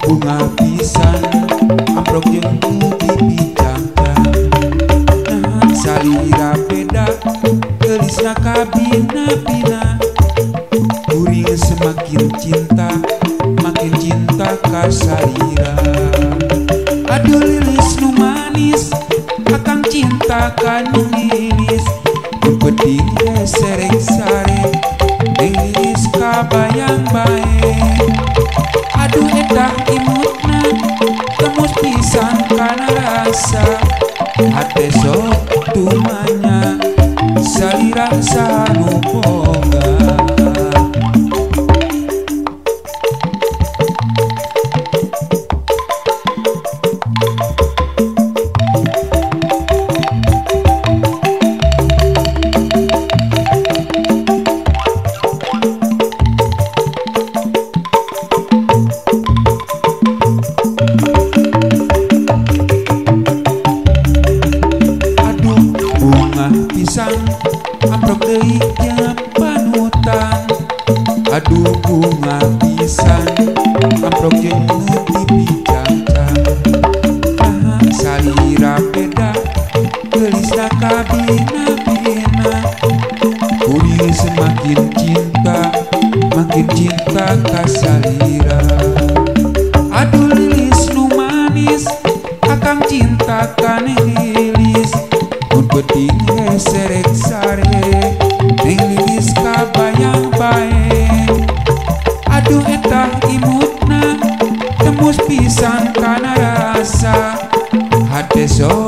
bunga pisan amprok jeung dipicangkan salira beda gelisna kabina-bina kuring semakin cinta makin cinta ka salira. Aduh lilis nu manis akang cinta ka nu lilis nu penting serek sare lilis ka bayang bae. Aduh edah imutna tembus pisan kana rasa hate sok tumanya salira sanu boga. Amprok deui jeung panutan. Aduh bunga pisan amprok jeung dipicangkan salira beda gelisna kabina-bina kuring semakin cinta makin cinta ka salira. Aduh lilis nu manis akang cinta ka lilis mun penting serek sare ning lilis ka bayang bae. Aduh etah imutna tembus pisan kana rasa hate sok